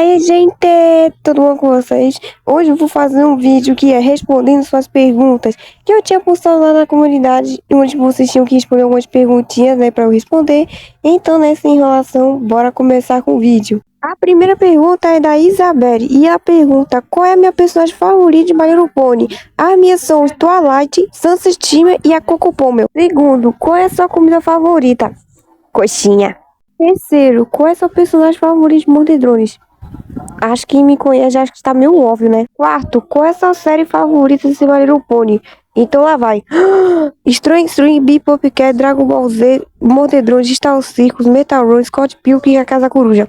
Aí, gente, tudo bom com vocês? Hoje eu vou fazer um vídeo que é respondendo suas perguntas que eu tinha postado lá na comunidade, onde vocês tinham que responder algumas perguntinhas, né, para eu responder. Então, nessa enrolação, bora começar com o vídeo. A primeira pergunta é da Isabelle e a pergunta: qual é a minha personagem favorita de My Little Pony? As minhas são Twilight, Sansa Steamer e a Coco Pommel. Segundo, qual é a sua comida favorita? Coxinha. Terceiro, qual é seu personagem favorito de Mordedrones? Acho que me conhece, acho que está meio óbvio, né? Quarto, qual é a sua série favorita de My Little Pony? Então lá vai. String String, Bebop Cat, Dragon Ball Z, Mordedrones, Star Circus, Metal Run, Scott Pilgrim e a Casa Coruja.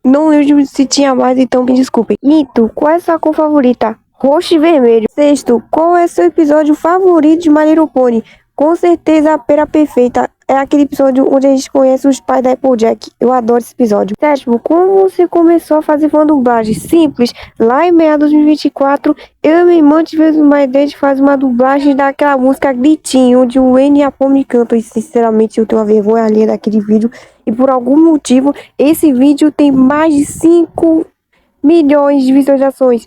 Não lembro se tinha mais, então me desculpem. Quinto, qual é a sua cor favorita? Roxo e vermelho. Sexto, qual é seu episódio favorito de My Little Pony? Com certeza a Pera Perfeita. É aquele episódio onde a gente conhece os pais da Applejack. Eu adoro esse episódio. Sétimo, como você começou a fazer fã dublagem? Simples. Lá em meados de 2024, eu e minha irmã tivemos uma ideia de fazer uma dublagem daquela música Gritinho, onde o N e a Pomme cantam. E sinceramente eu tenho uma vergonha alheia daquele vídeo. E por algum motivo, esse vídeo tem mais de 5 milhões de visualizações.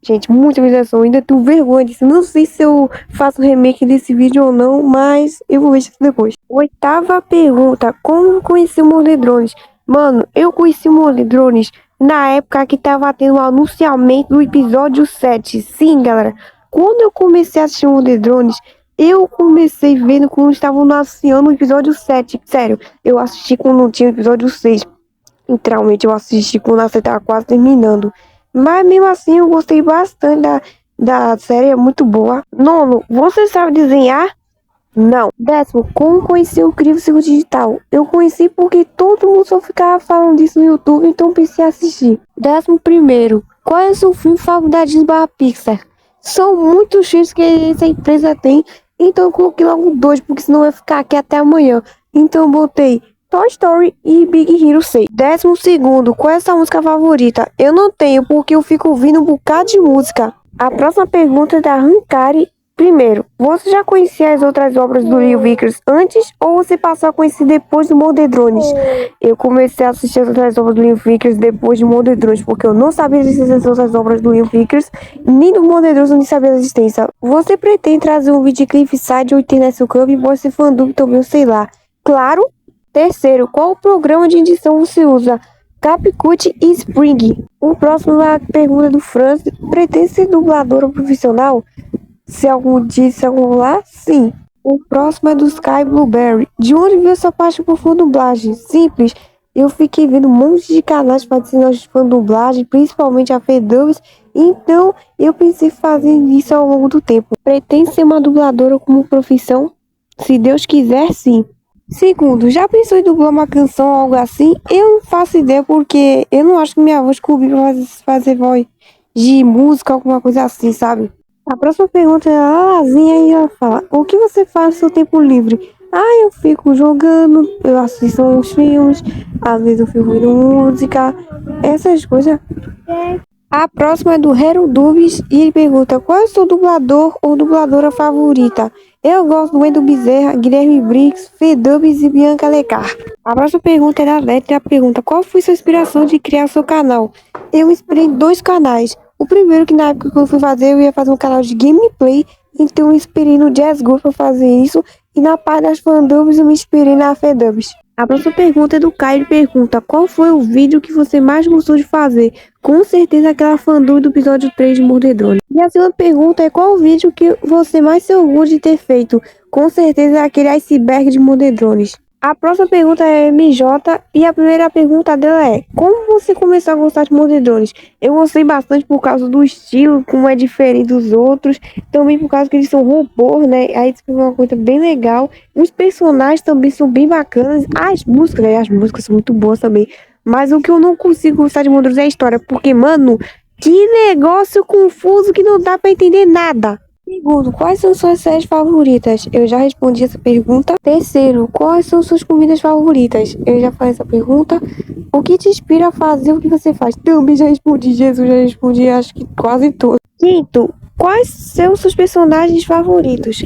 Gente, muita visualização. Ainda tenho vergonha disso. Não sei se eu faço remake desse vídeo ou não, mas eu vou ver isso depois. Oitava pergunta: como conheci o Mordedrones? Mano, eu conheci o Mordedrones na época que tava tendo o anunciamento do episódio 7. Sim, galera. Quando eu comecei a assistir o Mordedrones, eu comecei vendo quando estavam anunciando o episódio 7. Sério, eu assisti quando não tinha o episódio 6. Literalmente, eu assisti quando a série tava quase terminando. Mas mesmo assim eu gostei bastante da série, é muito boa. Nono, você sabe desenhar? Não. Décimo, como conheci o Crivo Circo Digital? Eu conheci porque todo mundo só ficava falando disso no YouTube, então pensei em assistir. 11º, qual é o seu filme favorito da Disney/Pixar? São muitos filmes que essa empresa tem, então eu coloquei logo 2, porque senão vai ficar aqui até amanhã. Então eu botei Toy Story e Big Hero 6. 12º, qual é a sua música favorita? Eu não tenho, porque eu fico ouvindo um bocado de música. A próxima pergunta é da Rancari. Primeiro, você já conhecia as outras obras do Little Vickers antes ou você passou a conhecer depois do Mordedrones? Eu comecei a assistir as outras obras do Little Vickers depois de Mordedrones, porque eu não sabia existir as outras obras do Little Vickers, nem do Mordedrones eu nem sabia da existência. Você pretende trazer um vídeo de Cliffside ou International Club e pode ser fandom também, sei lá. Claro. Terceiro, qual programa de edição você usa? CapCut e Spring. O próximo é a pergunta do Franz: pretende ser dubladora profissional? Se algum disse algum lá, sim. O próximo é do Sky Blueberry. De onde veio essa paixão por fã dublagem? Simples. Eu fiquei vendo um monte de canais para ensinar de fã dublagem, principalmente a FDubs, então eu pensei em fazer isso ao longo do tempo. Pretende ser uma dubladora como profissão? Se Deus quiser, sim. Segundo, já pensou em dublar uma canção ou algo assim? Eu não faço ideia, porque eu não acho que minha voz combina pra fazer voz de música, alguma coisa assim, sabe? A próxima pergunta é a Lazinha e ela fala: o que você faz no seu tempo livre? Eu fico jogando, eu assisto uns filmes, às vezes eu fico ouvindo música, essas coisas. A próxima é do Hero Dubs e ele pergunta: qual é o seu dublador ou dubladora favorita? Eu gosto do Wendel Bezerra, Guilherme Briggs, FDubs e Bianca Lecar. A próxima pergunta é da Letra e a pergunta: qual foi sua inspiração de criar seu canal? Eu me inspirei em 2 canais. O primeiro, que na época que eu fui fazer, eu ia fazer um canal de gameplay, então eu me inspirei no Jazz Go para fazer isso, e na parte das fandubs eu me inspirei na FDubs. A próxima pergunta é do Caio e pergunta: qual foi o vídeo que você mais gostou de fazer? Com certeza aquela fandub do episódio 3 de Mordedrones. E a segunda pergunta é: qual o vídeo que você mais se orgulha de ter feito? Com certeza é aquele iceberg de Mordedrones. A próxima pergunta é MJ e a primeira pergunta dela é: como você começou a gostar de Mordedrones? Eu gostei bastante por causa do estilo, como é diferente dos outros, também por causa que eles são robôs, né? Aí isso foi uma coisa bem legal. Os personagens também são bem bacanas, as músicas são muito boas também. Mas o que eu não consigo gostar de Mordedrones é a história, porque, mano, que negócio confuso que não dá pra entender nada. Segundo, quais são suas séries favoritas? Eu já respondi essa pergunta. Terceiro, quais são suas comidas favoritas? Eu já falei essa pergunta. O que te inspira a fazer o que você faz? Também já respondi, Jesus, já respondi, acho que quase tudo. Quinto, Quais são seus personagens favoritos?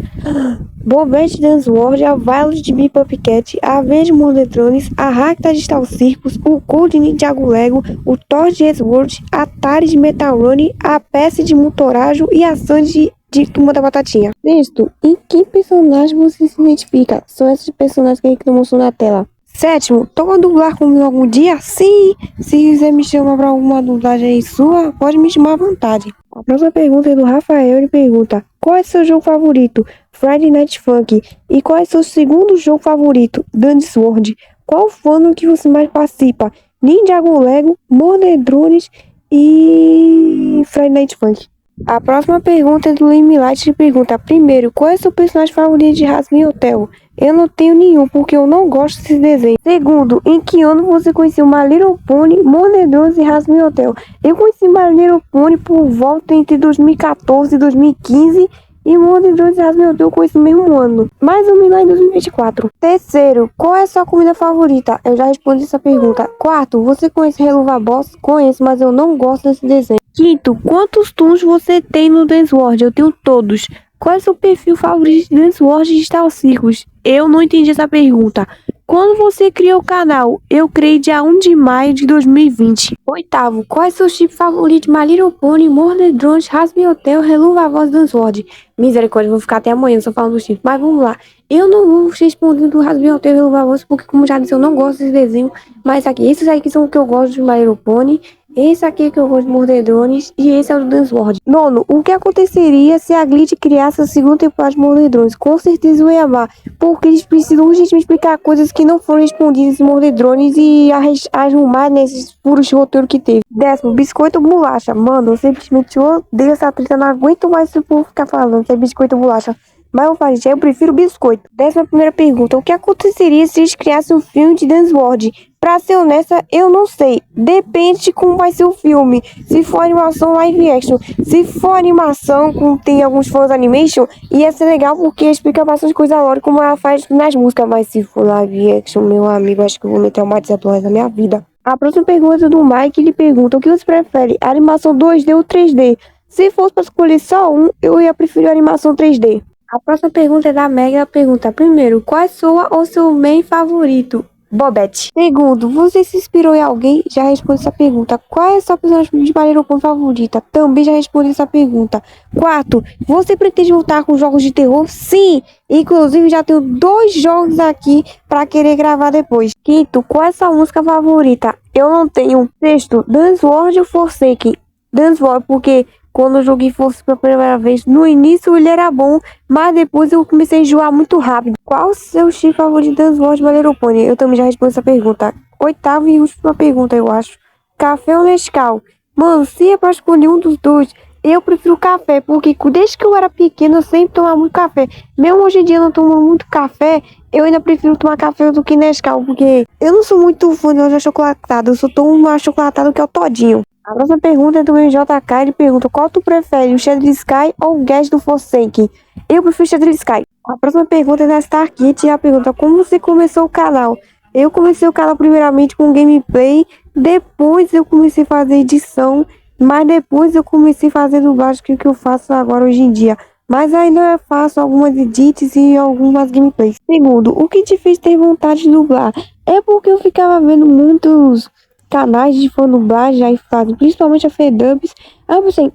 Bobette Dansword, a Violet de Bebopcat, a Verde Mordedrones, a Racta de Star Circus, o Cold de Agulego, o Thor de Sword, a Tari de Metal Run, a Percy de Mutorajo e a Sandy de Turma da Batatinha. Sexto, em que personagem você se identifica? São esses personagens que a gente mostrou na tela. Sétimo, toca dublar comigo algum dia? Sim! Se você me chama pra alguma dublagem aí sua, pode me chamar à vontade. A próxima pergunta é do Rafael, ele pergunta: qual é seu jogo favorito? Friday Night Funk. E qual é seu segundo jogo favorito? Sword. Qual fandom que você mais participa? Ninjago Lego, Mordedrones e Friday Night Funk. A próxima pergunta é do Limelight, ele pergunta: primeiro, qual é seu personagem favorito de Hazbin Hotel? Eu não tenho nenhum, porque eu não gosto desse desenho. Segundo, em que ano você conheceu My Little Pony, Mordedrones e Hazbin Hotel? Eu conheci My Little Pony por volta entre 2014 e 2015. E Mordedrones e Hazbin Hotel eu conheci no mesmo ano. Mais ou menos lá em 2024. Terceiro, qual é a sua comida favorita? Eu já respondi essa pergunta. Quarto, você conhece Helluva Boss? Conheço, mas eu não gosto desse desenho. Quinto, quantos tons você tem no Danceword? Eu tenho todos. Qual é o seu perfil favorito de Danceword e Star Circus? Eu não entendi essa pergunta. Quando você criou o canal? Eu criei dia 1 de maio de 2020. Oitavo, qual é seu chip favorito? My Little Pony, Mordedrones, Hazbin Hotel, Helluva Boss, Danceword. Misericórdia, vou ficar até amanhã só falando do chip. Mas vamos lá. Eu não vou responder do Hazbin Hotel e Helluva Boss, porque como já disse, eu não gosto desse desenho. Mas aqui, esses aqui são o que eu gosto de My Little Pony. Esse aqui é que eu gosto de Mordedrones e esse é o do Danceword. Nono, o que aconteceria se a Glitch criasse a segunda temporada de Mordedrones? Com certeza eu ia amar, porque eles precisam urgentemente explicar coisas que não foram respondidas em Mordedrones e arrumar nesses furos de roteiro que teve. Décimo, biscoito ou bolacha? Mano, eu simplesmente odeio essa treta, não aguento mais se o povo ficar falando se é biscoito ou bolacha. Mas eu falei, eu prefiro biscoito. 11ª pergunta, o que aconteceria se eles criassem um filme de Danceword? Pra ser honesta, eu não sei. Depende de como vai ser o filme. Se for animação live action, se for animação com tem alguns fãs animation, ia ser legal porque explica bastante coisa lore como ela faz nas músicas. Mas se for live action, meu amigo, acho que eu vou me traumatizar pro resto da minha vida. A próxima pergunta é do Mike, ele pergunta: o que você prefere, animação 2D ou 3D? Se fosse pra escolher só um, eu ia preferir a animação 3D. A próxima pergunta é da Meg, ela pergunta: primeiro, qual é sua ou seu main favorito? Bobette. Segundo, você se inspirou em alguém? Já respondi essa pergunta. Qual é a sua personagem de My Little Pony favorita? Também já respondi essa pergunta. Quarto, você pretende voltar com jogos de terror? Sim! Inclusive já tenho 2 jogos aqui para querer gravar depois. Quinto, qual é a sua música favorita? Eu não tenho. Sexto, Danceword ou Forsaken? Danceword, porque quando eu joguei Força pela primeira vez, no início ele era bom, mas depois eu comecei a enjoar muito rápido. Qual o seu estilo favorito de Danceword My Little Pony? Eu também já respondi essa pergunta. Oitava e última pergunta, eu acho. Café ou Nescau? Mano, se é pra escolher um dos dois, eu prefiro café, porque desde que eu era pequeno eu sempre tomava muito café. Mesmo hoje em dia eu não tomo muito café, eu ainda prefiro tomar café do que Nescau, porque eu não sou muito fã de achocolatado, eu só tomo um achocolatado que é o todinho. A próxima pergunta é do MJK, ele pergunta: qual tu prefere, o Shadow Sky ou o Gas do Forsaken? Eu prefiro o Shadow Sky. A próxima pergunta é da Star Kit, e ela pergunta: como você começou o canal? Eu comecei o canal primeiramente com gameplay, depois eu comecei a fazer edição, mas depois eu comecei a fazer dublagem, que é o que eu faço agora hoje em dia. Mas ainda faço algumas edits e algumas gameplays. Segundo, o que te fez ter vontade de dublar? É porque eu ficava vendo muitos canais de fã dublagem aí fazem, principalmente a Fedubs. Aí eu pensei,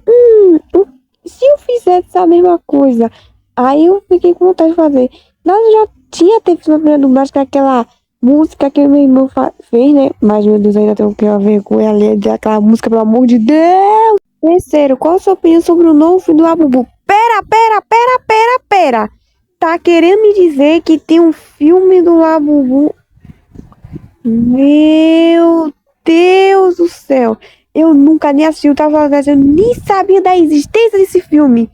se eu fizesse a mesma coisa? Aí eu fiquei com vontade de fazer. Nós já tinha feito uma primeira dublagem, que é aquela música que meu irmão fez, né? Mas meu Deus, ainda tenho que uma vergonha ali daquela música, pelo amor de Deus. Terceiro, qual a sua opinião sobre o novo filme do Labubu? Pera. Tá querendo me dizer que tem um filme do Labubu? Meu Deus do céu, eu nunca nem assisti, eu nem sabia da existência desse filme.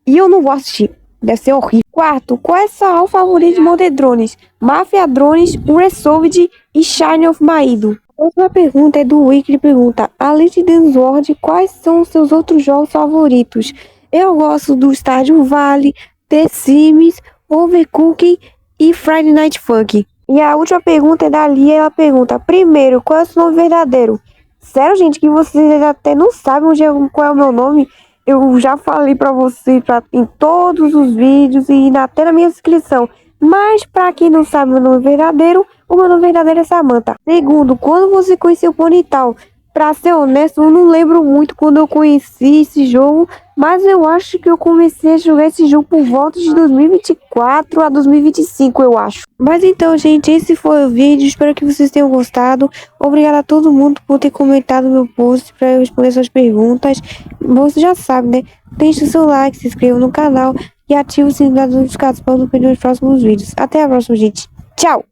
E eu não vou assistir, deve ser horrível. Quarto, qual é sua aula favorita de Mordedrones? Mafia Drones, Resolved e Shine of Maido. A próxima pergunta é do Wiki, ele pergunta: além de Danceword, quais são os seus outros jogos favoritos? Eu gosto do Stardew Valley, The Sims, Overcooked e Friday Night Funk. E a última pergunta é da Lia, ela pergunta: primeiro, qual é o seu nome verdadeiro? Sério, gente, que vocês até não sabem qual é o meu nome? Eu já falei pra você em todos os vídeos e até na minha descrição. Mas pra quem não sabe meu nome verdadeiro, o meu nome verdadeiro é Samantha. Segundo, quando você conheceu o Ponytal? Pra ser honesto, eu não lembro muito quando eu conheci esse jogo, mas eu acho que eu comecei a jogar esse jogo por volta de 2024 a 2025, eu acho. Mas então, gente, esse foi o vídeo. Espero que vocês tenham gostado. Obrigada a todo mundo por ter comentado meu post para eu responder suas perguntas. Você já sabe, né? Deixe o seu like, se inscreva no canal e ative o sininho das notificações para não perder os próximos vídeos. Até a próxima, gente. Tchau!